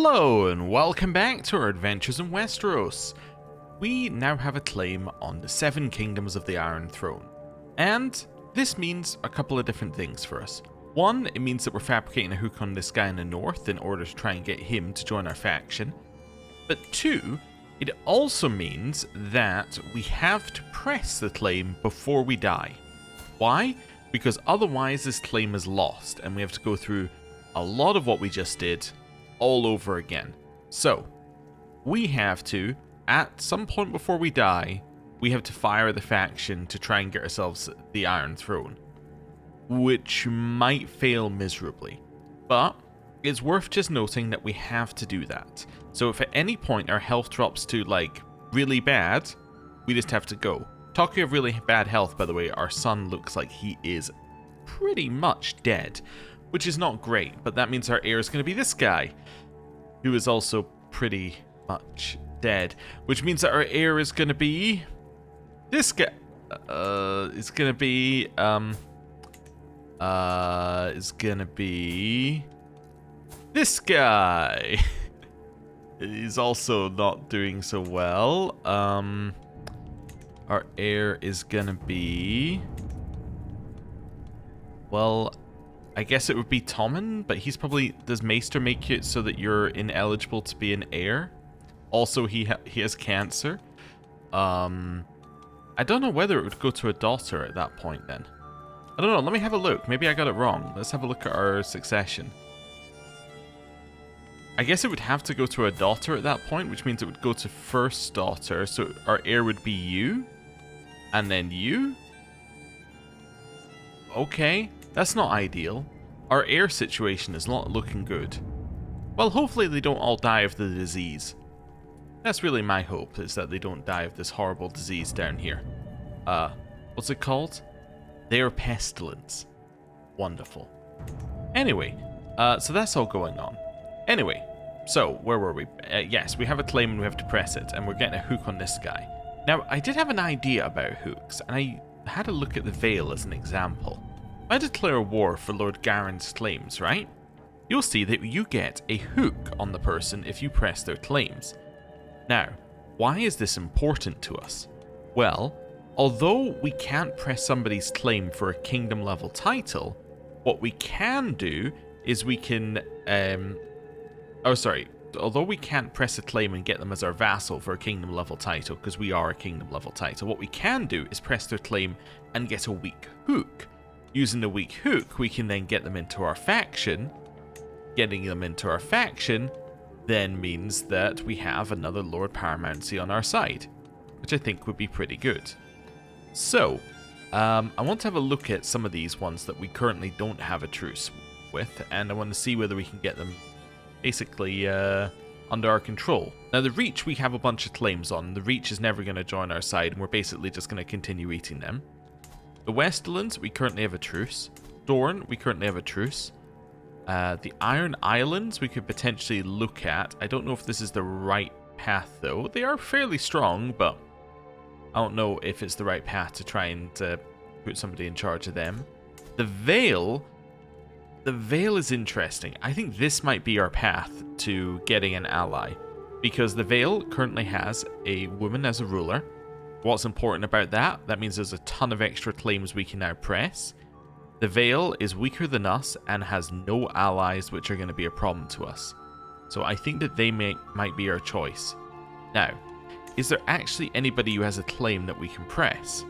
Hello and welcome back to our adventures in Westeros. We now have a claim on the 7 kingdoms of the Iron Throne. And this means a couple of different things for us. One, it means that we're fabricating a hook on this guy in the north in order to try and get him to join our faction. But two, it also means that we have to press the claim before we die. Why? Because otherwise this claim is lost and we have to go through a lot of what we just did all over again. So, we have to, at some point before we die, we have to fire the faction to try and get ourselves the Iron Throne, which might fail miserably. But it's worth just noting that we have to do that. So if at any point our health drops to, like, really bad, we just have to go. Talking of really bad health, by the way, our son looks like he is pretty much dead, which is not great, but that means our heir is going to be this guy, who is also pretty much dead, which means that our heir is going to be this guy. It's going to be this guy. He's also not doing so well. Our heir is going to be, well, I guess it would be Tommen, but he's probably... Does Maester make it so that you're ineligible to be an heir? Also, he has cancer. I don't know whether it would go to a daughter at that point then. I don't know, let me have a look. Maybe I got it wrong. Let's have a look at our succession. I guess it would have to go to a daughter at that point, which means it would go to first daughter. So our heir would be you. And then you. Okay. That's not ideal. Our heir situation is not looking good. Well, hopefully they don't all die of the disease. That's really my hope, is that they don't die of this horrible disease down here. What's it called? Their pestilence. Wonderful. Anyway, so that's all going on. Anyway, so where were we? Yes, we have a claim and we have to press it, and we're getting a hook on this guy. Now, I did have an idea about hooks, and I had a look at the Vale as an example. I declare war for Lord Garen's claims, right? You'll see that you get a hook on the person if you press their claims. Now, why is this important to us? Well, although we can't press somebody's claim for a kingdom level title, what we can do is we can, although we can't press a claim and get them as our vassal for a kingdom level title, because we are a kingdom level title, what we can do is press their claim and get a weak hook. Using the weak hook, we can then get them into our faction. Getting them into our faction then means that we have another Lord Paramountcy on our side, which I think would be pretty good. So, I want to have a look at some of these ones that we currently don't have a truce with, and I want to see whether we can get them basically under our control. Now, the Reach we have a bunch of claims on. The Reach is never going to join our side, and we're basically just going to continue eating them. The Westerlands, we currently have a truce. Dorne, we currently have a truce. The Iron Islands, we could potentially look at. I don't know if this is the right path, though. They are fairly strong, but I don't know if it's the right path to try and put somebody in charge of them. The Vale is interesting. I think this might be our path to getting an ally, because the Vale currently has a woman as a ruler. What's important about that? That means there's a ton of extra claims we can now press. The Vale is weaker than us and has no allies, which are going to be a problem to us. So I think that they might be our choice. Now, is there actually anybody who has a claim that we can press?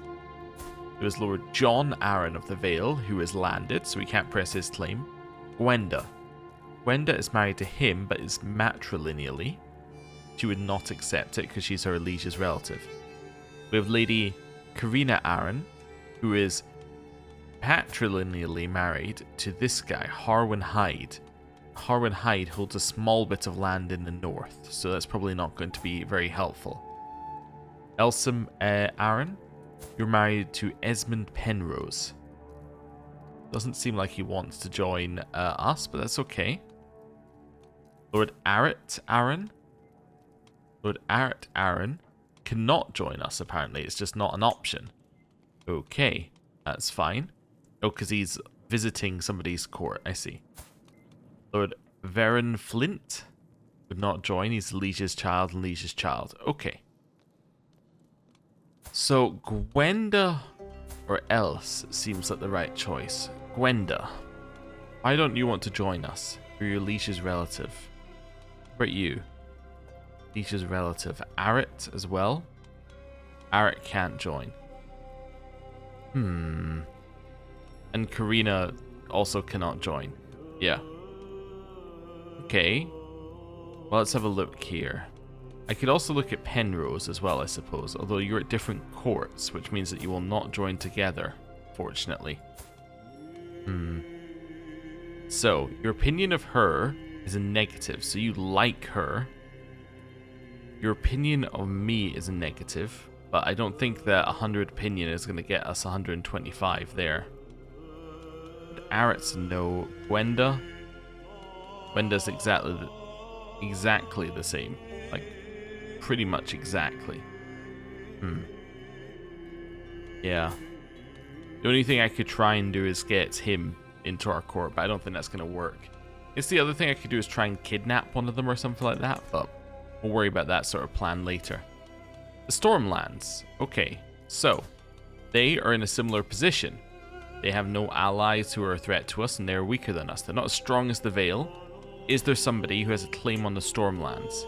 There is Lord John Arryn of the Vale, who has landed, so we can't press his claim. Gwenda. Gwenda is married to him, but is matrilineally. She would not accept it because she's her liege's relative. We have Lady Karina Arryn, who is patrilineally married to this guy, Harwin Hyde. Harwin Hyde holds a small bit of land in the north, so that's probably not going to be very helpful. Elsam Arryn, you're married to Esmond Penrose. Doesn't seem like he wants to join us, but that's okay. Lord Arrett Arryn. Lord Arrett Arryn cannot join us, apparently. It's just not an option. Okay, that's fine. Oh, because he's visiting somebody's court. I see. Lord Varen Flint. Would not join. He's Liege's child and Liege's child. Okay. So, Gwenda or else seems like the right choice. Gwenda, why don't you want to join us? You're your Liege's relative. What about you? Liege's relative. Arit as well? Arit can't join. And Karina also cannot join. Yeah. Okay. Well, let's have a look here. I could also look at Penrose as well, I suppose, although you're at different courts, which means that you will not join together, fortunately. So, your opinion of her is a negative, so you like her. Your opinion of me is a negative, but I don't think that 100 opinion is going to get us 125 there. Arit's no. Gwenda's exactly the same. Like, pretty much exactly. Yeah. The only thing I could try and do is get him into our court, but I don't think that's going to work. It's the other thing I could do is try and kidnap one of them or something like that, but we'll worry about that sort of plan later. The Stormlands. Okay, so they are in a similar position. They have no allies who are a threat to us, and they're weaker than us. They're not as strong as the Vale. Is there somebody who has a claim on the Stormlands?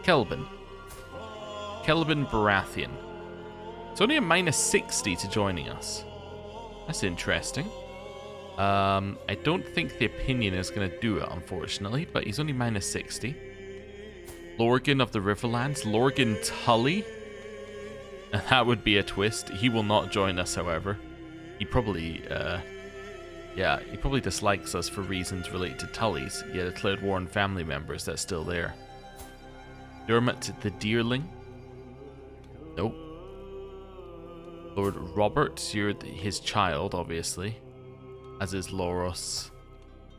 Kelvin Baratheon. It's only a minus 60 to joining us. That's interesting. I don't think the opinion is going to do it, unfortunately, but he's only minus 60. Lorgan of the Riverlands. Lorgan Tully. That would be a twist. He will not join us, however. He probably, he probably dislikes us for reasons related to Tullys. Yeah, declared war on family members. That's still there. Dermot the Deerling. Nope. Lord Robert, you're his child, obviously. As is Loros.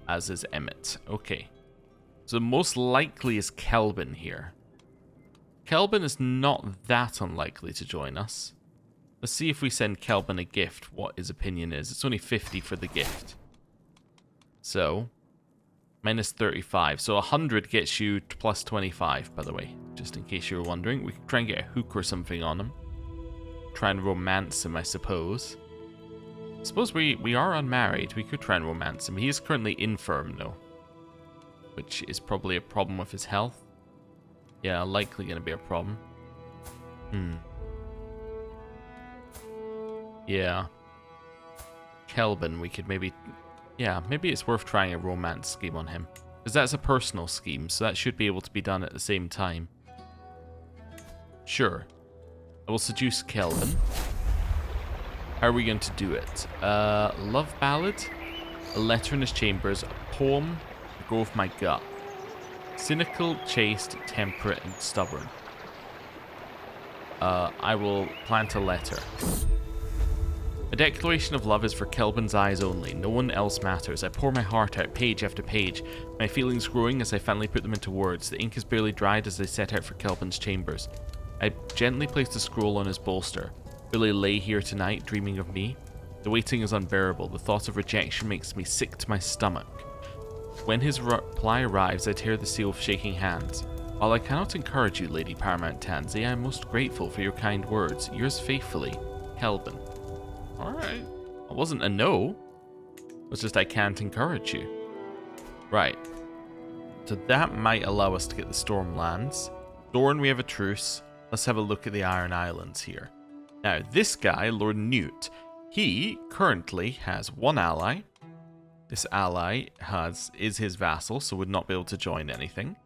As is Emmett. Okay. So most likely is Kelvin here. Kelvin is not that unlikely to join us. Let's see if we send Kelvin a gift, what his opinion is. It's only 50 for the gift. So, minus 35. So 100 gets you plus 25, by the way. Just in case you were wondering. We could try and get a hook or something on him. Try and romance him, I suppose. I suppose we are unmarried. We could try and romance him. He is currently infirm, though. Which is probably a problem with his health. Yeah, likely going to be a problem. Yeah. Kelvin, we could maybe... Yeah, maybe it's worth trying a romance scheme on him. Because that's a personal scheme, so that should be able to be done at the same time. Sure. I will seduce Kelvin. How are we going to do it? Love ballad? A letter in his chambers. A poem. Go with my gut. Cynical, chaste, temperate, and stubborn. I will plant a letter. A declaration of love is for Kelvin's eyes only. No one else matters. I pour my heart out, page after page. My feelings growing as I finally put them into words. The ink is barely dried as I set out for Kelvin's chambers. I gently place the scroll on his bolster. Will he lay here tonight, dreaming of me? The waiting is unbearable. The thought of rejection makes me sick to my stomach. When his reply arrives, I tear the seal with shaking hands. While I cannot encourage you, Lady Paramount Tansy, I am most grateful for your kind words. Yours faithfully, Kelvin. Alright. It wasn't a no. It was just I can't encourage you. Right. So that might allow us to get the Stormlands. Dorne, we have a truce. Let's have a look at the Iron Islands here. Now, this guy, Lord Newt, he currently has one ally. This ally is his vassal, so would not be able to join anything.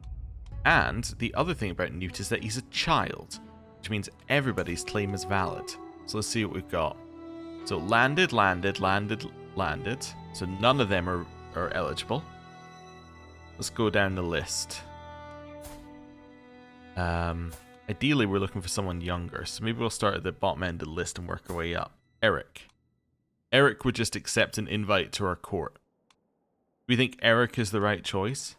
And the other thing about Newt is that he's a child, which means everybody's claim is valid. So let's see what we've got. So landed. So none of them are eligible. Let's go down the list. Ideally, we're looking for someone younger, so maybe we'll start at the bottom end of the list and work our way up. Eric. Eric would just accept an invite to our court. Do we think Eric is the right choice?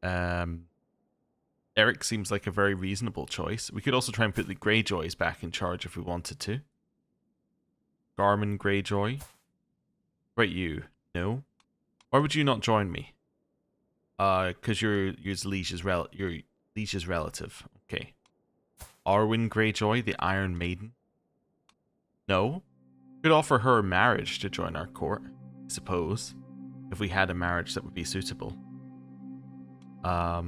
Eric seems like a very reasonable choice. We could also try and put the Greyjoys back in charge if we wanted to. Garmin Greyjoy. What about you? No? Why would you not join me? Because you're Liege's relative. Okay. Arwen Greyjoy, the Iron Maiden. No. Could offer her marriage to join our court, I suppose. If we had a marriage that would be suitable. I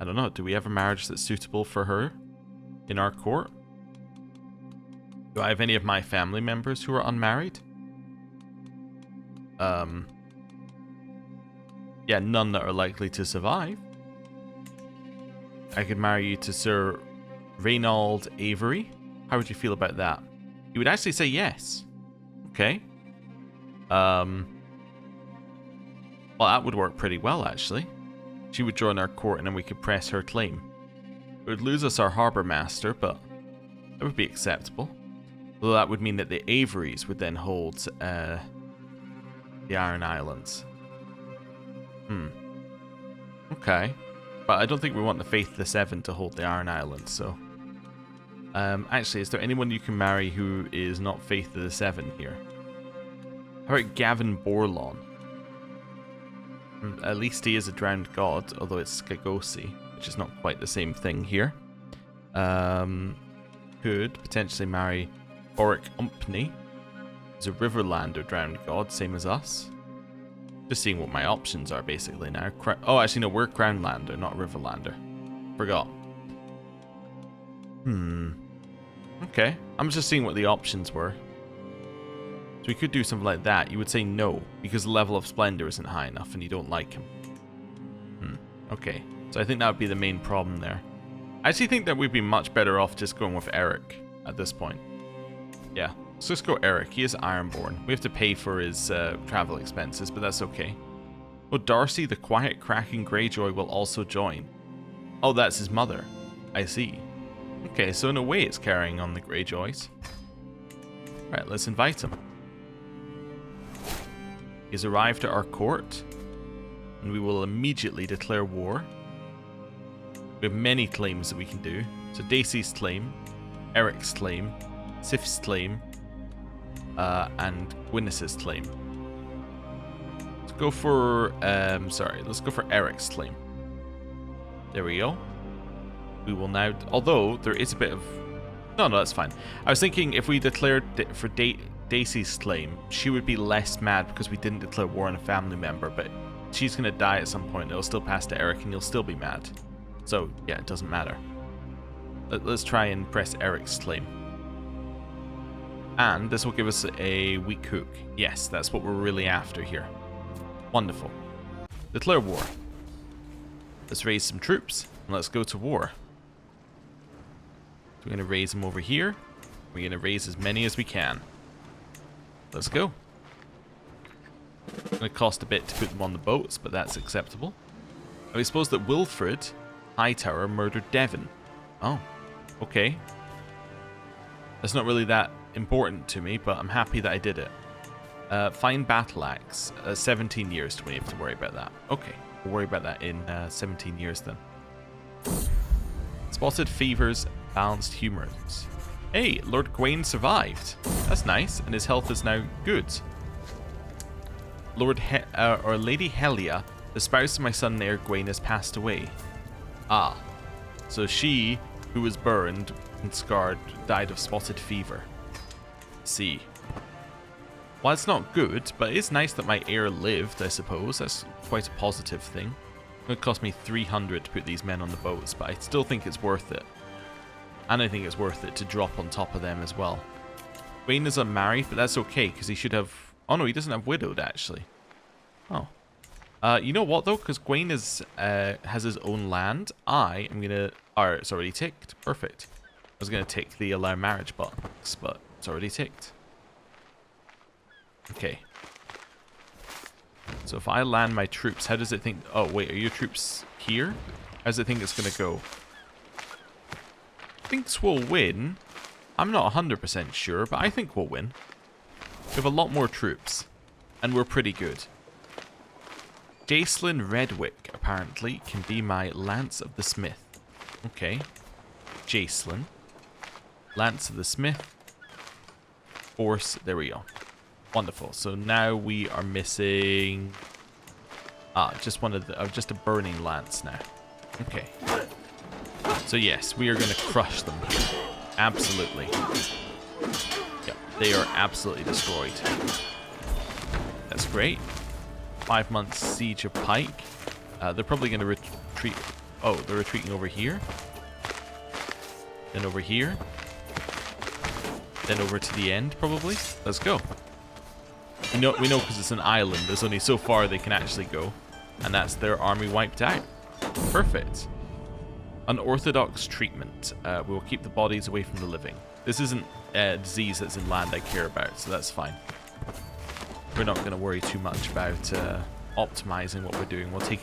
don't know. Do we have a marriage that's suitable for her in our court? Do I have any of my family members who are unmarried? Yeah, none that are likely to survive. I could marry you to Sir Reynald Avery. How would you feel about that? You would actually say yes. Okay. Well, that would work pretty well, actually. She would join our court and then we could press her claim. It would lose us our harbour master, but that would be acceptable. Although that would mean that the Averys would then hold the Iron Islands. Okay. But I don't think we want the Faith of the Seven to hold the Iron Islands, so... actually, is there anyone you can marry who is not Faith of the Seven here? How about Gavin Borlon? At least he is a drowned god, although it's Skagosi, which is not quite the same thing here. Could potentially marry Oric Umpney, who's a Riverlander drowned god, same as us. Just seeing what my options are basically now. Oh, actually no, we're Crownlander, not Riverlander. Forgot. Okay, I'm just seeing what the options were. So we could do something like that. You would say no, because the level of Splendor isn't high enough and you don't like him. Okay, so I think that would be the main problem there. I actually think that we'd be much better off just going with Eric at this point. Yeah, let's just go Eric. He is Ironborn. We have to pay for his travel expenses, but that's okay. Oh, Darcy, the quiet, cracking Greyjoy, will also join. Oh, that's his mother. I see. Okay, so in a way it's carrying on the Greyjoys. Right, let's invite him. He's arrived at our court, and we will immediately declare war. We have many claims that we can do. So Dacey's claim, Eric's claim, Sif's claim, and Gwyneth's claim. Let's go for, let's go for Eric's claim. There we go. We will now, although there is a bit of, no, that's fine. I was thinking if we declared for Dacey's claim, she would be less mad because we didn't declare war on a family member, but she's going to die at some point. It'll still pass to Eric and he'll still be mad. So, yeah, it doesn't matter. Let's try and press Eric's claim. And this will give us a weak hook. Yes, that's what we're really after here. Wonderful. Declare war. Let's raise some troops and let's go to war. So we're going to raise them over here. We're going to raise as many as we can. Let's go. It's going to cost a bit to put them on the boats, but that's acceptable. I suppose that Wilfred Hightower murdered Devon. Oh, okay. That's not really that important to me, but I'm happy that I did it. Find battle axe. 17 years do we have to worry about that? Okay, we'll worry about that in 17 years then. Spotted fevers, balanced humors. Hey, Lord Gawain survived. That's nice, and his health is now good. Lady Helia, the spouse of my son Nair Gawain, has passed away. Ah, so she, who was burned and scarred, died of spotted fever. See. Well, it's not good, but it's nice that my heir lived, I suppose. That's quite a positive thing. It would cost me 300 to put these men on the boats, but I still think it's worth it. And I think it's worth it to drop on top of them as well. Gawain is unmarried, but that's okay, because he should have... Oh no, he doesn't have widowed, actually. Oh. You know what, though? Because Gawain is, has his own land. I am going to... Alright, it's already ticked. Perfect. I was going to tick the allow marriage box, but it's already ticked. Okay. So if I land my troops, how does it think... Oh, wait, are your troops here? How does it think it's going to go? Thinks we'll win. I'm not 100% sure, but I think we'll win. We have a lot more troops, and we're pretty good. Jacelyn Redwick, apparently, can be my Lance of the Smith. Okay. Jacelyn. Lance of the Smith. Force. There we go. Wonderful. So now we are missing Just one of the, just a burning lance now. Okay. So yes, we are going to crush them here. Absolutely. Yep, they are absolutely destroyed. That's great. 5 months siege of Pike. They're probably going to retreat. Oh, they're retreating over here. Then over here. Then over to the end, probably. Let's go. We know because it's an island. There's only so far they can actually go. And that's their army wiped out. Perfect. Unorthodox treatment. We will keep the bodies away from the living. This isn't a disease that's in land I care about, so that's fine. We're not going to worry too much about optimizing what we're doing. We'll take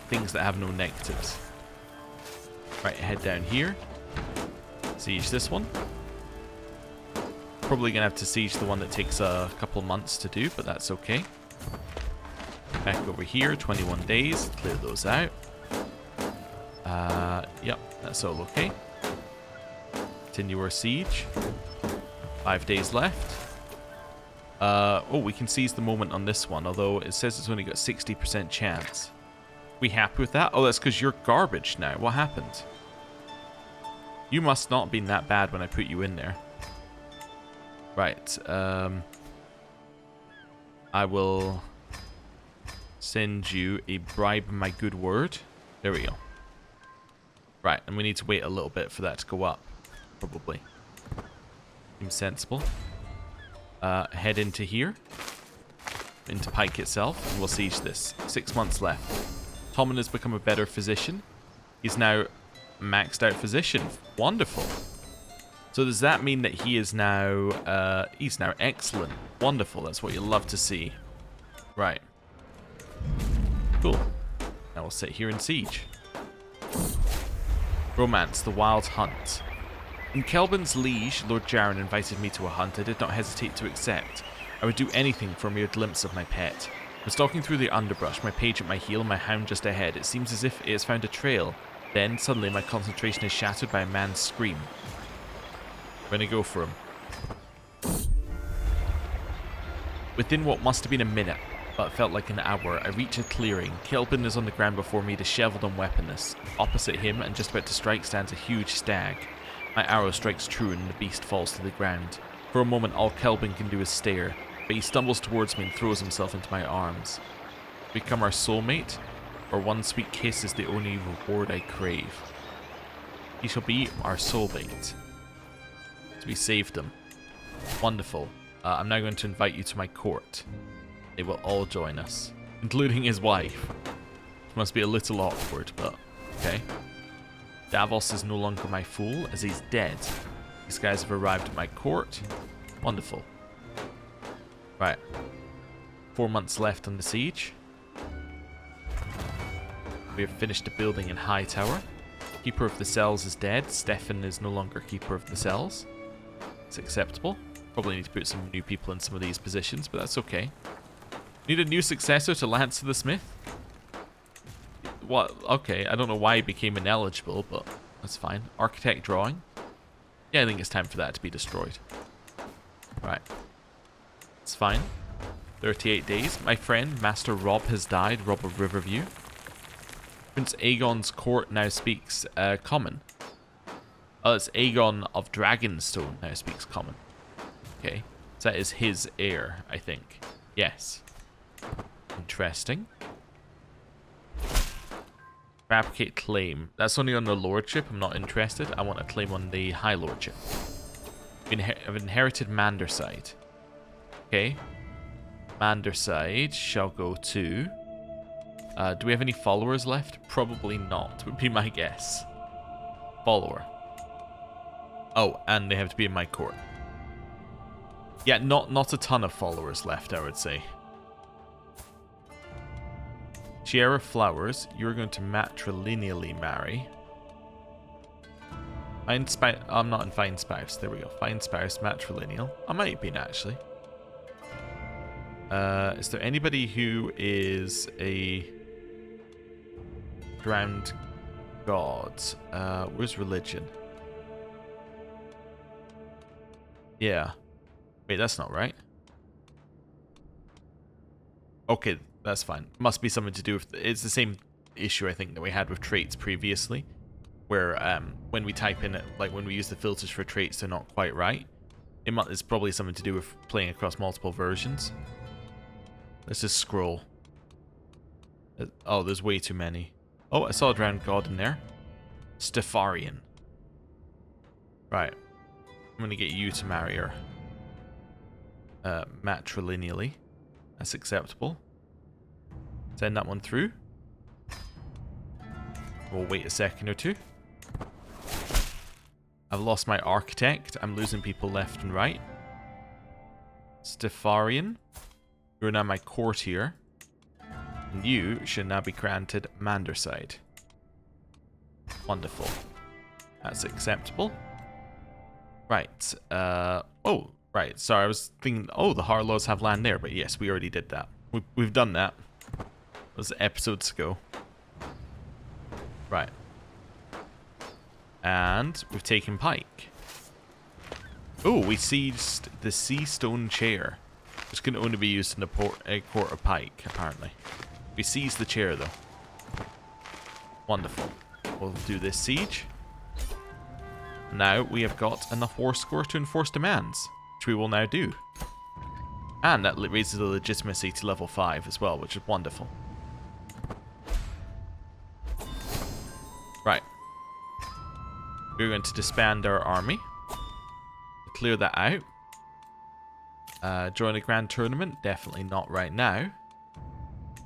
things that have no negatives. Right, head down here. Siege this one. Probably going to have to siege the one that takes a couple months to do, but that's okay. Back over here, 21 days. Clear those out. Yep, that's all okay. Continue our siege. 5 days left. Oh, we can seize the moment on this one, although it says it's only got 60% chance. We happy with that? Oh, that's because you're garbage now. What happened? You must not have been that bad when I put you in there. Right, I will send you a bribe my good word. There we go. Right, and we need to wait a little bit for that to go up, probably. Seems sensible. Head into here, into Pike itself, and we'll siege this. 6 months left. Tommen has become a better physician. He's now maxed out physician. Wonderful. So does that mean that he is now, he's now excellent? Wonderful, that's what you love to see. Right. Cool. Now we'll sit here and siege. Romance, the Wild Hunt. When Kelvin's liege, Lord Jaren, invited me to a hunt, I did not hesitate to accept. I would do anything for a mere glimpse of my pet. When stalking through the underbrush, my page at my heel, my hound just ahead, it seems as if it has found a trail. Then, suddenly, my concentration is shattered by a man's scream. I'm gonna go for him. Within what must have been a minute, but felt like an hour, I reach a clearing. Kelvin is on the ground before me, disheveled and weaponless. Opposite him, and just about to strike, stands a huge stag. My arrow strikes true, and the beast falls to the ground. For a moment, all Kelvin can do is stare, but he stumbles towards me and throws himself into my arms. Become our soulmate, or one sweet kiss is the only reward I crave. He shall be our soulmate. So we saved him. Wonderful. I'm now going to invite you to my court. They will all join us, including his wife. It must be a little awkward, but okay. Davos is no longer my fool, as he's dead. These guys have arrived at my court. Wonderful. Right. 4 months left on the siege. We have finished a building in Hightower. Keeper of the Cells is dead. Stefan is no longer Keeper of the Cells. It's acceptable. Probably need to put some new people in some of these positions, but that's okay. Need a new successor to Lance the Smith? What? Okay, I don't know why he became ineligible, but that's fine. Architect drawing? Yeah, I think it's time for that to be destroyed. Right. It's fine. 38 days. My friend, Master Rob, has died. Rob of Riverview. Prince Aegon's court now speaks common. Oh, it's Aegon of Dragonstone now speaks common. Okay. So that is his heir, I think. Yes. Interesting. Fabricate claim. That's only on the lordship. I'm not interested. I want a claim on the high lordship. I've inherited Manderside. Okay. Manderside shall go to... do we have any followers left? Probably not, would be my guess. Follower. Oh, and they have to be in my court. Yeah, not a ton of followers left, I would say. Tiara Flowers, you're going to matrilineally marry. Fine spouse. I'm not in fine spouse. There we go. Fine spouse, matrilineal. I might have been, actually. Is there anybody who is a drowned god? Where's religion? Yeah. Wait, that's not right. Okay, That's fine. Must be something to do with... It's the same issue, I think, that we had with traits previously. Where when we type in it, like when we use the filters for traits, they're not quite right. It's probably something to do with playing across multiple versions. Let's just scroll. Oh, there's way too many. Oh, I saw a drowned god in there. Stefarian. Right. I'm going to get you to marry her. Matrilineally. That's acceptable. Send that one through. We'll wait a second or two. I've lost my architect. I'm losing people left and right. Stefarian. You're now my courtier. And you should now be granted Manderside. Wonderful. That's acceptable. Right. Oh, right. Sorry, I was thinking, oh, the Harlaws have land there. But yes, we already did that. We've done that. That was episodes ago. Right. And we've taken Pike. Oh, we seized the Sea Stone Chair. Which can only be used in a court of Pike, apparently. We seized the chair, though. Wonderful. We'll do this siege. Now we have got enough war score to enforce demands, which we will now do. And that raises the legitimacy to level 5 as well, which is wonderful. Right. We're going to disband our army. Clear that out. Join a grand tournament? Definitely not right now.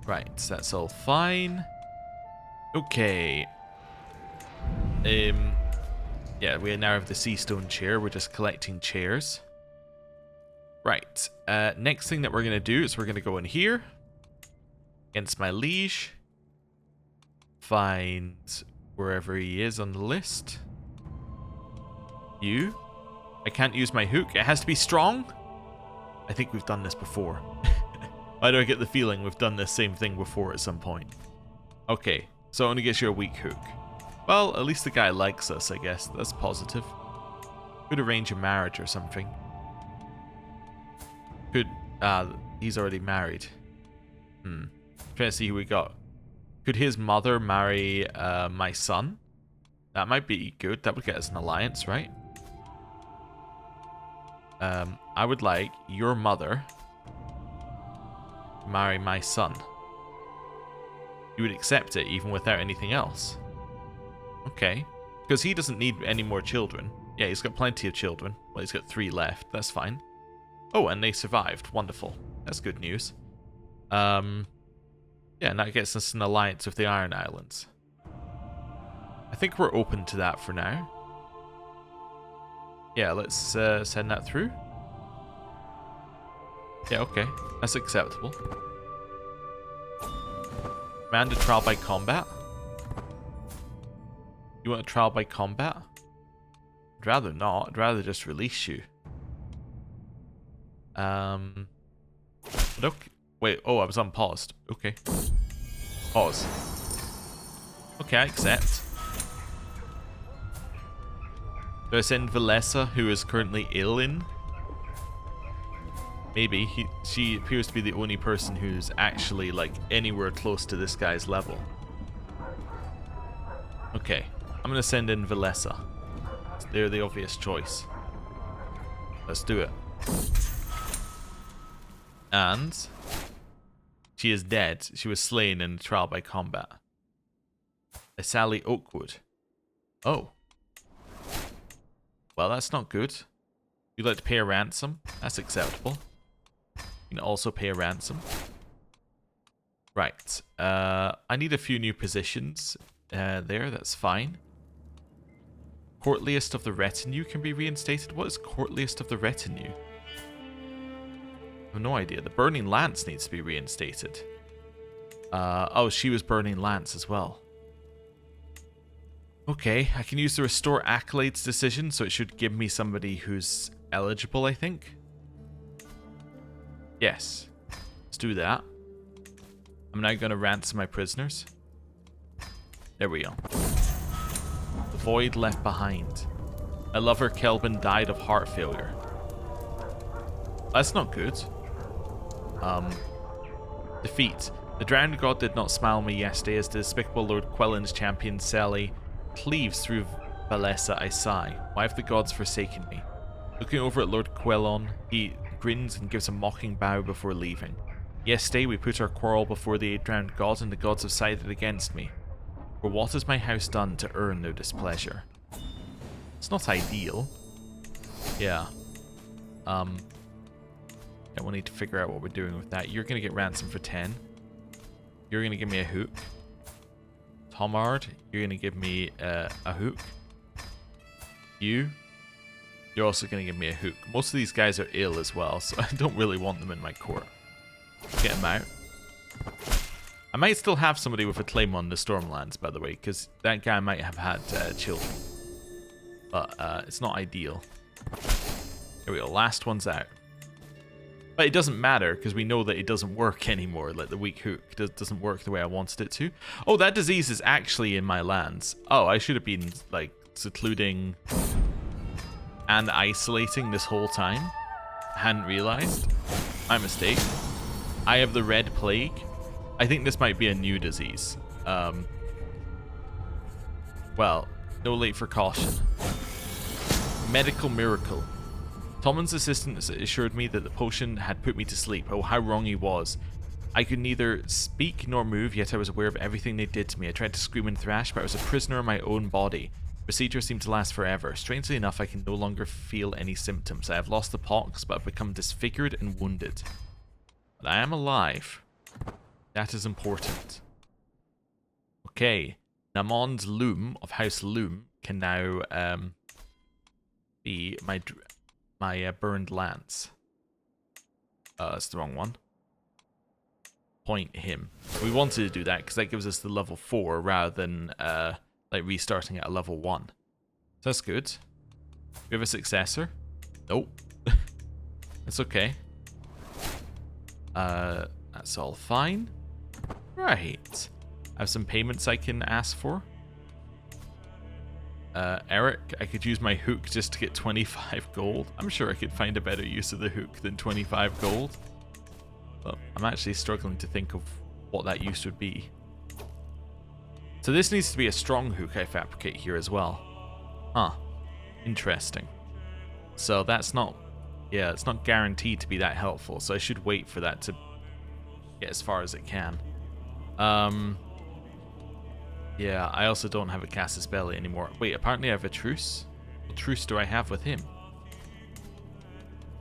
Right, so that's all fine. Okay. Yeah, we now have the Sea Stone Chair. We're just collecting chairs. Right. Next thing that we're going to do is we're going to go in here. Against my liege. Find wherever he is on the list. You. I can't use my hook. It has to be strong. I think we've done this before. Why do I get the feeling we've done this same thing before at some point? Okay, so it only gets you a weak hook. Well, at least the guy likes us, I guess. That's positive. Could arrange a marriage or something. Could... he's already married. Trying to see who we got. Could his mother marry my son? That might be good. That would get us an alliance, right? I would like your mother to marry my son. You would accept it even without anything else. Okay. Because he doesn't need any more children. Yeah, he's got plenty of children. Well, he's got 3 left. That's fine. Oh, and they survived. Wonderful. That's good news. Yeah, and that gets us an alliance with the Iron Islands. I think we're open to that for now. Yeah, let's send that through. Yeah, okay. That's acceptable. Command a trial by combat. You want a trial by combat? I'd rather not. I'd rather just release you. Look. Wait, oh, I was unpaused. Okay. Pause. Okay, I accept. Do I send Valessa, who is currently ill, in? Maybe. She appears to be the only person who's actually, like, anywhere close to this guy's level. Okay. I'm going to send in Valessa. They're the obvious choice. Let's do it. And she is dead. She was slain in trial by combat. A Sally Oakwood. Oh. Well, that's not good. You'd like to pay a ransom? That's acceptable. You can also pay a ransom. Right. I need a few new positions there. That's fine. Courtliest of the retinue can be reinstated. What is courtliest of the retinue? I have no idea. The Burning Lance needs to be reinstated. Oh, she was Burning Lance as well. Okay, I can use the Restore Accolades decision, so it should give me somebody who's eligible, I think. Yes. Let's do that. I'm now going to ransom my prisoners. There we go. The Void Left Behind. My lover Kelvin died of heart failure. That's not good. Defeat. The drowned god did not smile me yesterday as the despicable Lord Quellen's champion Sally cleaves through Valessa. I sigh. Why have the gods forsaken me? Looking over at Lord Quellon, he grins and gives a mocking bow before leaving. Yesterday we put our quarrel before the drowned god and the gods have sided against me. For what has my house done to earn their displeasure? It's not ideal. Yeah. Yeah, we'll need to figure out what we're doing with that. You're going to get ransom for 10. You're going to give me a hook. Tomard, you're going to give me a hook. You're also going to give me a hook. Most of these guys are ill as well, so I don't really want them in my court. Get them out. I might still have somebody with a claim on the Stormlands, by the way, because that guy might have had children. But it's not ideal. Here we go, last one's out. But it doesn't matter, because we know that it doesn't work anymore. Like, the weak hook doesn't work the way I wanted it to. Oh, that disease is actually in my lands. Oh, I should have been, like, secluding and isolating this whole time. I hadn't realized. My mistake. I have the red plague. I think this might be a new disease. Well, no late for caution. Medical miracle. Tommen's assistant assured me that the potion had put me to sleep. Oh, how wrong he was. I could neither speak nor move, yet I was aware of everything they did to me. I tried to scream and thrash, but I was a prisoner in my own body. The procedure seemed to last forever. Strangely enough, I can no longer feel any symptoms. I have lost the pox, but I've become disfigured and wounded. But I am alive. That is important. Okay. Namon's Loom of House Loom can now be my burned lance. That's the wrong one. Point him. We wanted to do that because that gives us the level 4 rather than like restarting at a level 1. So that's good. We have a successor. Nope. It's okay. That's all fine. Right. I have some payments I can ask for. Eric, I could use my hook just to get 25 gold. I'm sure I could find a better use of the hook than 25 gold. But I'm actually struggling to think of what that use would be. So this needs to be a strong hook I fabricate here as well. Huh. Interesting. So that's not... Yeah, it's not guaranteed to be that helpful. So I should wait for that to get as far as it can. Yeah, I also don't have a Casus Belli anymore. Wait, apparently I have a truce? What truce do I have with him?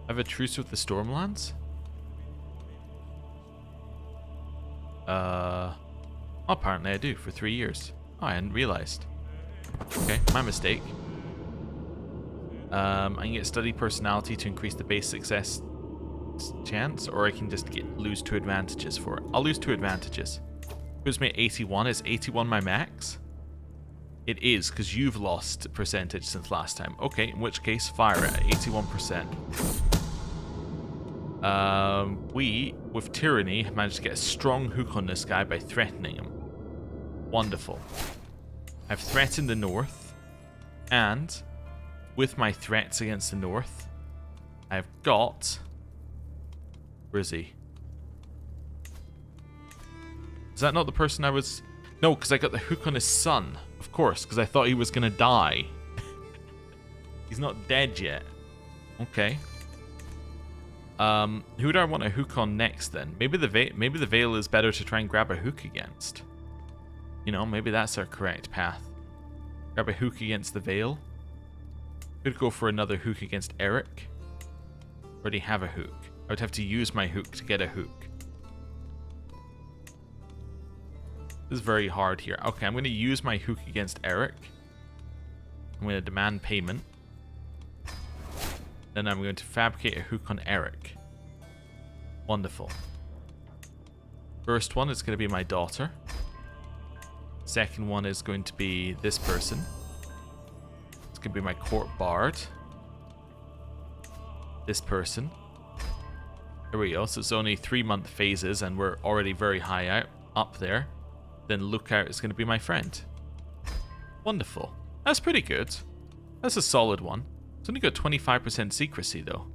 I have a truce with the Stormlands? Apparently I do, for 3 years. Oh, I hadn't realized. Okay, my mistake. I can get study personality to increase the base success chance, or I can just lose 2 advantages for it. I'll lose 2 advantages. Gives me 81. Is 81 my max? It is, because you've lost percentage since last time. Okay, in which case, fire it at 81%. We, with tyranny, have managed to get a strong hook on this guy by threatening him. Wonderful. I've threatened the north, and with my threats against the north, I've got... Where is he? Is that not the person I was... No, because I got the hook on his son. Of course, because I thought he was going to die. He's not dead yet. Okay. Who do I want a hook on next then? Maybe the Vale is better to try and grab a hook against. You know, maybe that's our correct path. Grab a hook against the Vale. Could go for another hook against Eric. Already have a hook. I would have to use my hook to get a hook. This is very hard here. Okay, I'm going to use my hook against Eric. I'm going to demand payment. Then I'm going to fabricate a hook on Eric. Wonderful. First one is going to be my daughter. Second one is going to be this person. It's going to be my court bard. This person. There we go. So it's only 3-month phases and we're already very high up there. Then Lookout is going to be my friend. Wonderful. That's pretty good. That's a solid one. It's only got 25% secrecy though.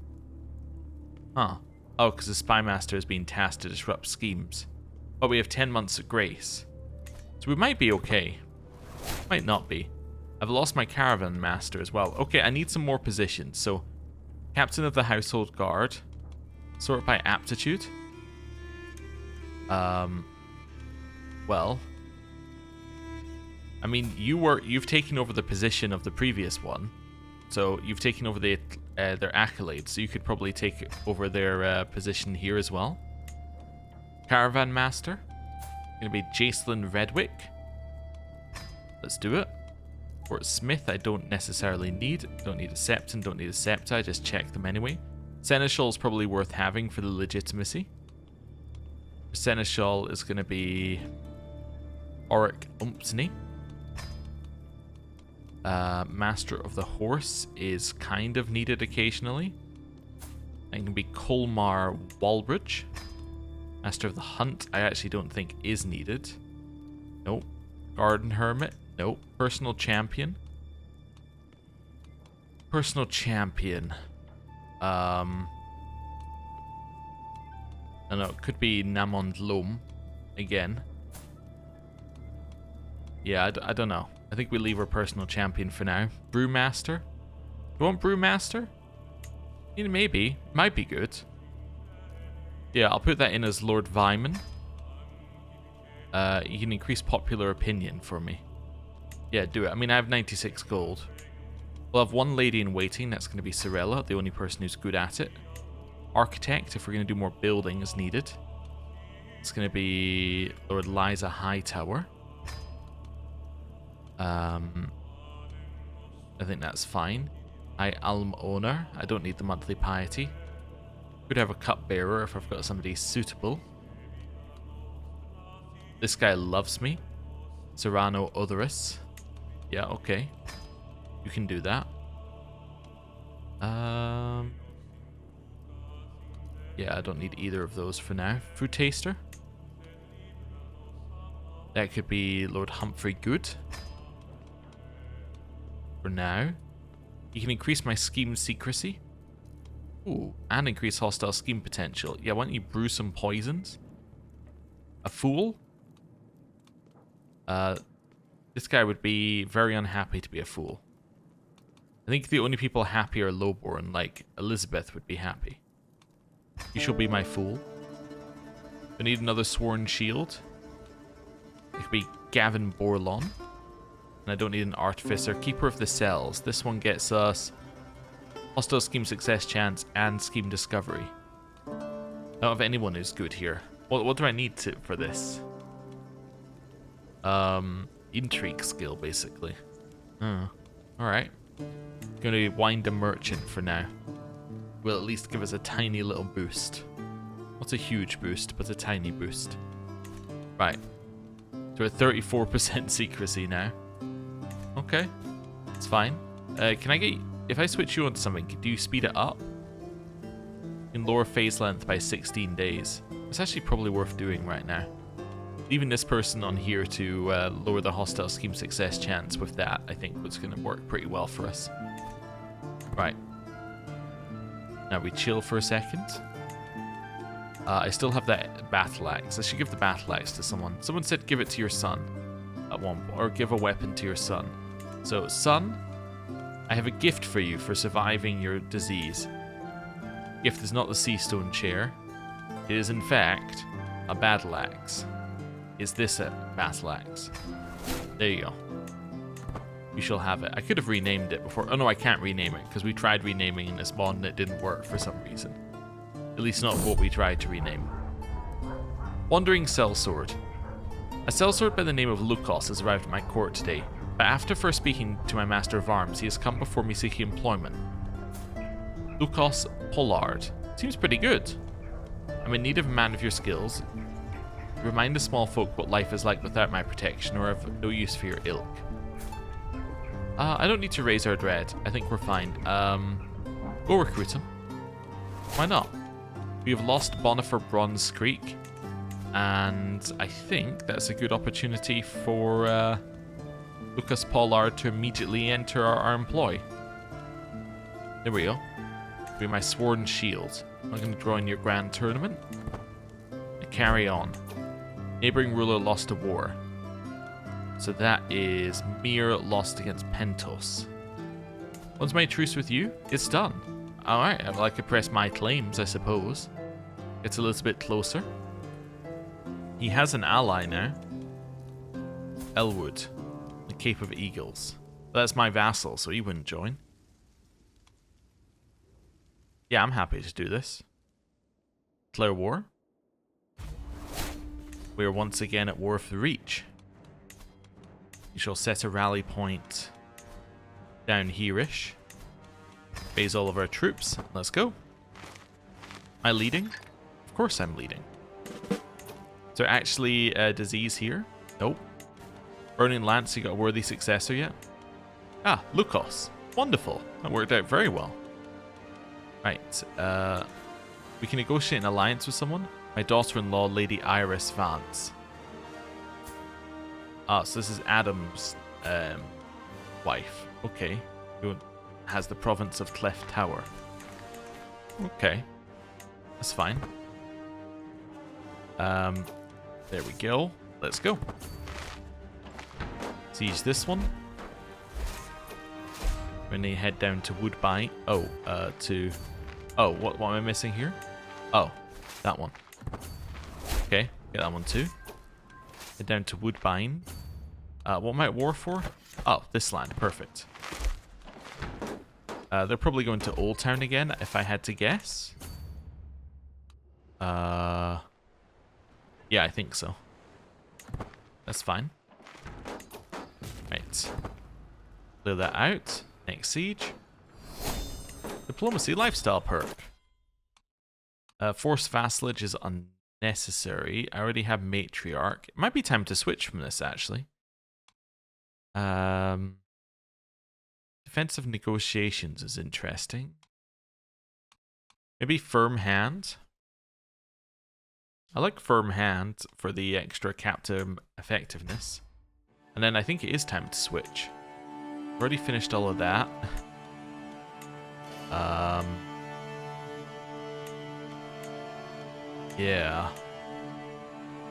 Huh. Oh, because the Spy Master has been tasked to disrupt schemes. But we have 10 months of grace. So we might be okay. Might not be. I've lost my caravan master as well. Okay, I need some more positions. So, captain of the household guard. Sort by aptitude. Well, I mean, you've taken over the position of the previous one, so you've taken over their accolades. So you could probably take over their position here as well. Caravan master, gonna be Jacelyn Redwick. Let's do it. Fort Smith, I don't necessarily need. Don't need a septon. Don't need a septa. I just check them anyway. Seneschal is probably worth having for the legitimacy. Seneschal is going to be Auric Umpsney. Master of the Horse is kind of needed occasionally. And can be Colmar Walbridge. Master of the Hunt, I actually don't think is needed. Nope. Garden Hermit, nope. Personal Champion. Personal Champion. I don't know, it could be Namond Loam again. Yeah, I don't know. I think we leave our personal champion for now. Brewmaster? Do you want Brewmaster? Yeah, maybe. Might be good. Yeah, I'll put that in as Lord Vyman. You can increase popular opinion for me. Yeah, do it. I mean, I have 96 gold. We'll have one lady in waiting. That's going to be Sorella, the only person who's good at it. Architect, if we're going to do more building as needed. It's going to be Lord Liza Hightower. I think that's fine. Alm Owner. I don't need the monthly piety. Could have a cupbearer if I've got somebody suitable. This guy loves me. Serrano Otherus. Yeah, okay. You can do that. Yeah, I don't need either of those for now. Food Taster. That could be Lord Humphrey Good. For now. You can increase my scheme secrecy. Ooh, and increase hostile scheme potential. Yeah, why don't you brew some poisons? A fool? This guy would be very unhappy to be a fool. I think the only people happy are lowborn, like Elizabeth would be happy. You shall be my fool. I need another sworn shield. It could be Gavin Borlon. And I don't need an artificer. Keeper of the cells. This one gets us hostile scheme success chance and scheme discovery. I don't have anyone who's good here. What do I need for this? Intrigue skill, basically. Alright. Gonna wind a merchant for now. Will at least give us a tiny little boost. Not a huge boost, but a tiny boost. Right. So we're at 34% secrecy now. Okay. It's fine. Can I get... If I switch you onto something, do you speed it up? You can lower phase length by 16 days. It's actually probably worth doing right now. Leaving this person on here to lower the hostile scheme success chance with that, I think was going to work pretty well for us. Right. Now we chill for a second. I still have that battle axe. I should give the battle axe to someone. Someone said give it to your son at one point, or give a weapon to your son. So, son, I have a gift for you for surviving your disease. Gift is not the sea stone chair. It is in fact a battle axe. Is this a battle axe? There you go. You shall have it. I could have renamed it before. Oh no, I can't rename it because we tried renaming in this mod and it didn't work for some reason. At least not what we tried to rename. Wandering Sellsword. A sellsword by the name of Lukos has arrived at my court today, but after first speaking to my master of arms, he has come before me seeking employment. Lukos Pollard. Seems pretty good. I'm in need of a man of your skills. Remind the small folk what life is like without my protection, or have no use for your ilk. I don't need to raise our dread. I think we're fine. Go recruit him. Why not? We have lost Bonifer Bronze Creek, and I think that's a good opportunity for Lucas Pollard to immediately enter our employ. There we go. Be my sworn shield. I'm going to draw in your grand tournament. And carry on. Neighboring ruler lost a war. So that is Mir lost against Pentos. Once my truce with you, it's done. Alright, well, I could press my claims, I suppose. It's a little bit closer. He has an ally now. Elwood, the Cape of Eagles. That's my vassal, so he wouldn't join. Yeah, I'm happy to do this. Declare war. We are once again at war for the Reach. You shall set a rally point down here-ish. Base all of our troops. Let's go. Am I leading? Of course I'm leading. Is there actually a disease here? Nope. Burning Lance, you got a worthy successor yet? Ah, Lukos. Wonderful. That worked out very well. Right. We can negotiate an alliance with someone. My daughter-in-law, Lady Iris Vance. Ah, so this is Adam's wife. Okay. Who has the province of Cleft Tower. Okay. That's fine. There we go. Let's go. Siege this one. When they head down to Woodbine. Oh, what am I missing here? Oh, that one. Okay, get that one too. Head down to Woodbine. What am I at war for? Oh, this land. Perfect. They're probably going to Old Town again, if I had to guess. Yeah, I think so. That's fine. Right. Clear that out. Next siege. Diplomacy lifestyle perk. Forced vassalage is unnecessary. I already have matriarch. It might be time to switch from this, actually. Defensive negotiations is interesting. Maybe firm hand. I like firm hand for the extra captive effectiveness. And then I think it is time to switch. Already finished all of that. Yeah.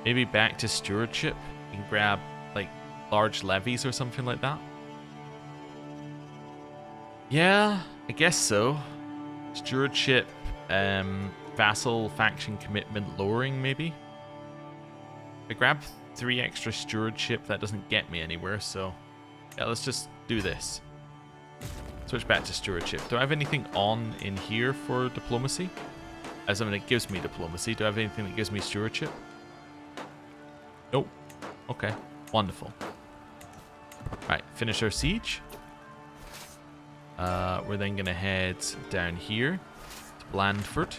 Maybe back to stewardship. You can grab like large levies or something like that. Yeah, I guess so. Stewardship, vassal faction commitment lowering, maybe. If I grab 3 extra stewardship, that doesn't get me anywhere, so yeah, let's just do this. Switch back to stewardship. Do I have anything on in here for diplomacy? As something that gives me diplomacy. Do I have anything that gives me stewardship? Nope. Okay, wonderful. Right, finish our siege. We're then going to head down here to Blandford.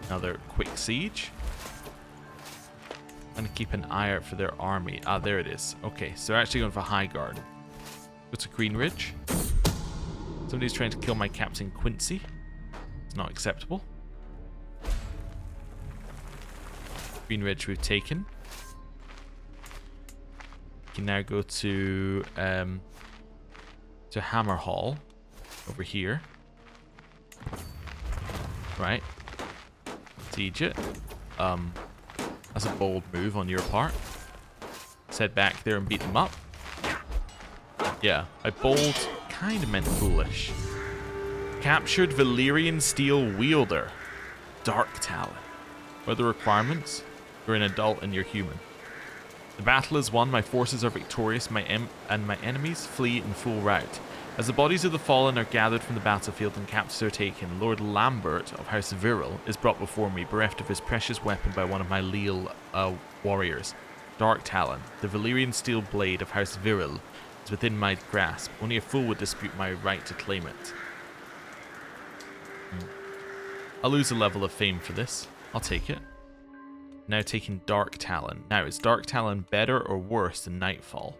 Another quick siege. I'm going to keep an eye out for their army. Ah, there it is. Okay, so they're actually going for Highgarden. Go to Greenridge. Somebody's trying to kill my Captain Quincy. It's not acceptable. Greenridge we've taken. We can now go to Hammer Hall over here. Right. Siege it. That's a bold move on your part. Let's head back there and beat them up. Yeah, by bold, kind of meant foolish. Captured Valyrian Steel Wielder. Dark Talon. What are the requirements? You're an adult and you're human. The battle is won, my forces are victorious, and my enemies flee in full rout. As the bodies of the fallen are gathered from the battlefield and captives are taken, Lord Lambert of House Viril is brought before me, bereft of his precious weapon by one of my leal warriors. Dark Talon, the Valyrian steel blade of House Viril, is within my grasp. Only a fool would dispute my right to claim it. I'll lose a level of fame for this. I'll take it. Now taking Dark Talon. Now, is Dark Talon better or worse than Nightfall?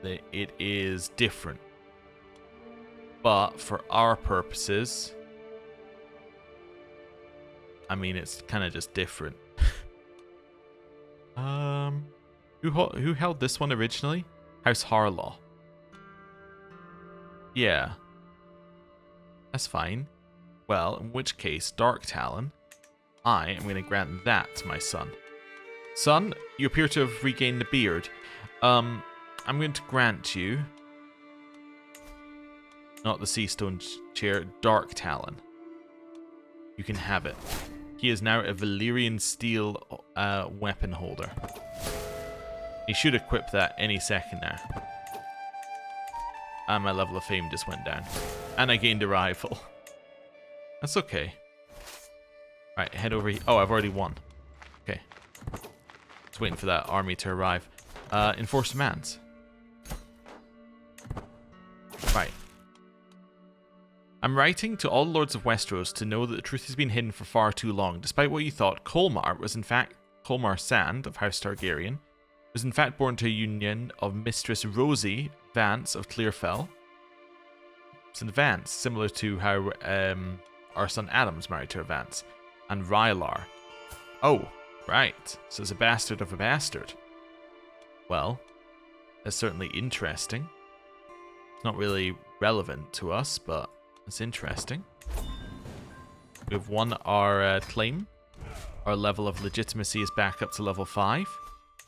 It is different. But for our purposes, I mean, it's kind of just different. Who held this one originally? House Harlaw. Yeah. That's fine. Well, in which case, Dark Talon I am going to grant that to my son. Son, you appear to have regained the beard. I'm going to grant you, not the Seastone chair, Dark Talon. You can have it. He is now a Valyrian steel weapon holder. He should equip that any second now. And my level of fame just went down. And I gained a rival. That's okay. Right, head over here. Oh, I've already won. Okay. Just waiting for that army to arrive. Enforce demands. Right. I'm writing to all lords of Westeros to know that the truth has been hidden for far too long. Despite what you thought, Colmar Sand of House Targaryen was in fact born to a union of Mistress Rosie Vance of Clearfell. It's an Vance, similar to how our son Adam's married to a Vance. And Rylar. Oh, right. So it's a bastard of a bastard. Well, that's certainly interesting. It's not really relevant to us, but it's interesting. We've won our claim. Our level of legitimacy is back up to level 5.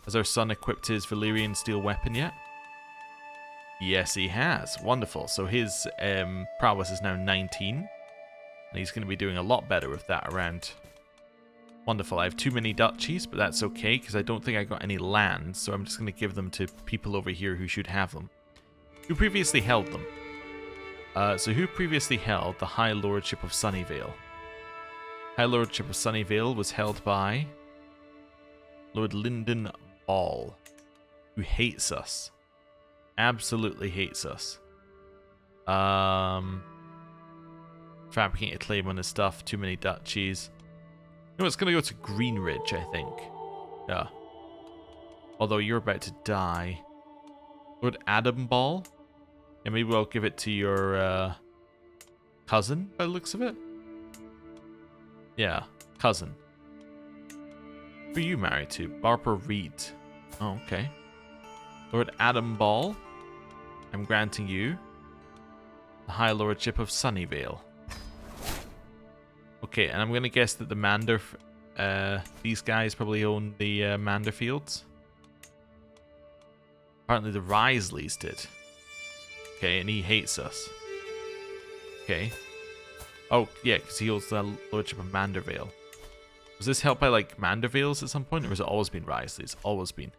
Has our son equipped his Valyrian steel weapon yet? Yes, he has. Wonderful. So his prowess is now 19. And he's going to be doing a lot better with that around. Wonderful. I have too many duchies, but that's okay, because I don't think I got any land. So I'm just going to give them to people over here who should have them. Who previously held them? So who previously held the High Lordship of Sunnyvale? High Lordship of Sunnyvale was held by Lord Lyndon Ball, who hates us. Absolutely hates us. Fabricating a claim on his stuff, too many duchies. No, it's going to go to Greenridge, I think. Yeah. Although you're about to die. Lord Adam Ball? Yeah, maybe I'll give it to your cousin, by the looks of it. Yeah, cousin. Who are you married to? Barbara Reed. Oh, okay. Lord Adam Ball, I'm granting you the High Lordship of Sunnyvale. Okay, and I'm going to guess that the Mander... these guys probably own the Mander Fields. Apparently the Risleys did. Okay, and he hates us. Okay. Oh, yeah, because he holds the Lordship of Mandervale. Was this held by, like, Mandervales at some point, or has it always been Risleys? Always been.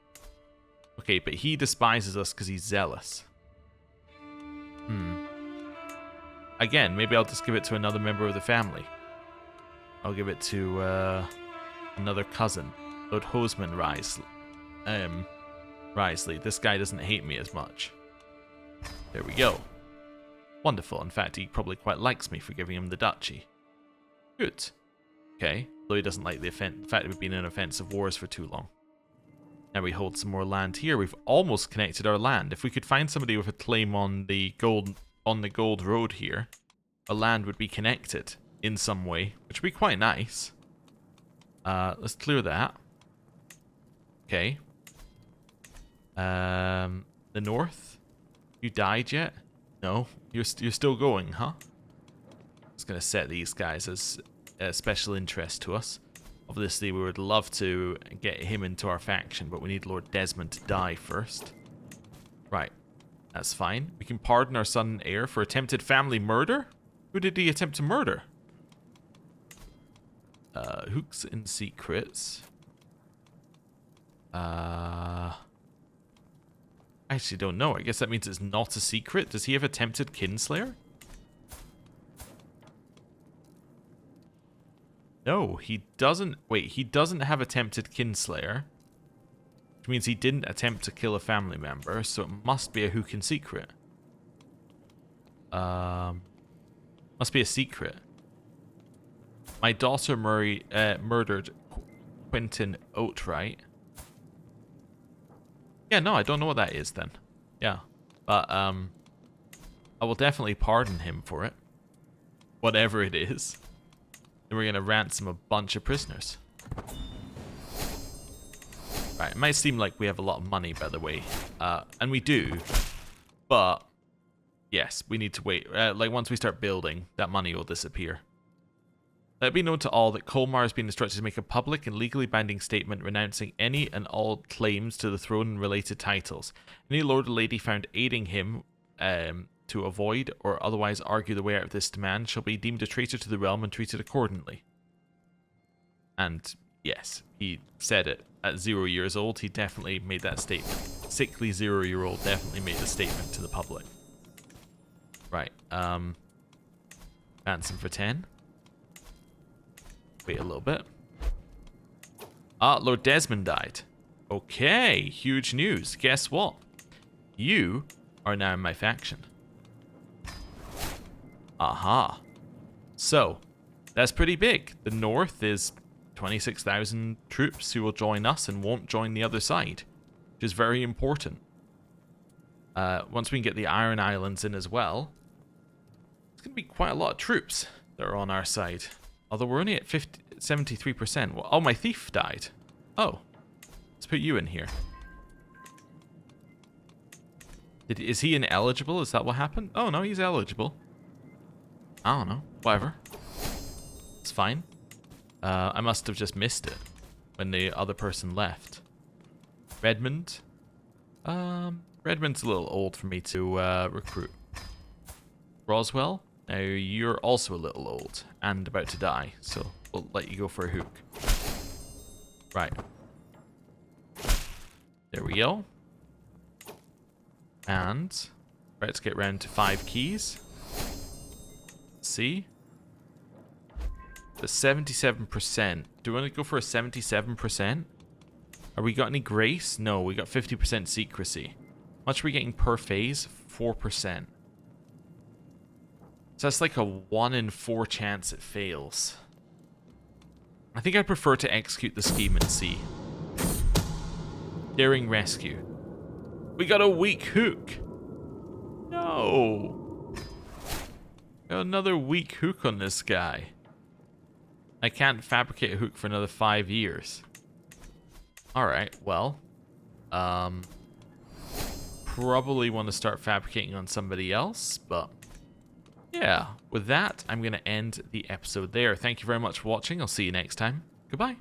Okay, but he despises us because he's zealous. Again, maybe I'll just give it to another member of the family. I'll give it to another cousin, Lord Hoseman Risley. This guy doesn't hate me as much. There we go. Wonderful. In fact, he probably quite likes me for giving him the duchy. Good. Okay. Though he doesn't like the fact that we've been in offensive wars for too long. Now we hold some more land here. We've almost connected our land. If we could find somebody with a claim on the gold road here, our land would be connected in some way, which would be quite nice. Let's clear that. Okay. The north. You died yet? No, you're still going, huh? Just gonna set these guys as a special interest to us. Obviously, we would love to get him into our faction, but we need Lord Desmond to die first. Right, that's fine. We can pardon our son and heir for attempted family murder. Who did he attempt to murder? Hooks and secrets. I actually don't know. I guess that means it's not a secret. Does he have attempted kinslayer? No, he doesn't. Wait, he doesn't have attempted kinslayer. Which means he didn't attempt to kill a family member, so it must be a hook and secret. Must be a secret. My daughter murdered Quentin Oatright. Yeah, no, I don't know what that is then. Yeah. But, I will definitely pardon him for it. Whatever it is. Then we're going to ransom a bunch of prisoners. Right, it might seem like we have a lot of money, by the way. And we do. But, yes, we need to wait. Like, once we start building, that money will disappear. Let it be known to all that Colmar has been instructed to make a public and legally binding statement renouncing any and all claims to the throne and related titles. Any lord or lady found aiding him to avoid or otherwise argue the way out of this demand shall be deemed a traitor to the realm and treated accordingly. And yes, he said it at 0 years old. He definitely made that statement. Sickly 0-year-old definitely made a statement to the public. Right, Ransom for 10. Wait a little bit. Ah, Lord Desmond died. Okay, huge news. Guess what? You are now in my faction. Aha. So, that's pretty big. The north is 26,000 troops who will join us and won't join the other side, which is very important. Once we can get the Iron Islands in as well, it's going to be quite a lot of troops that are on our side. Although we're only at 73%. Well, oh, my thief died. Oh, let's put you in here. Is he ineligible? Is that what happened? Oh, no, he's eligible. I don't know. Whatever. It's fine. I must have just missed it when the other person left. Redmond. Redmond's a little old for me to recruit. Roswell. Now, you're also a little old and about to die, so we'll let you go for a hook. Right. There we go. And let's get round to 5 keys. Let's see. The 77%. Do we want to go for a 77%? Are we got any grace? No, we got 50% secrecy. How much are we getting per phase? 4%. So that's like a 1 in 4 chance it fails. I think I'd prefer to execute the scheme and see. Daring rescue. We got a weak hook. No. Got another weak hook on this guy. I can't fabricate a hook for another 5 years. Alright, well. Probably want to start fabricating on somebody else, but yeah, with that, I'm going to end the episode there. Thank you very much for watching. I'll see you next time. Goodbye.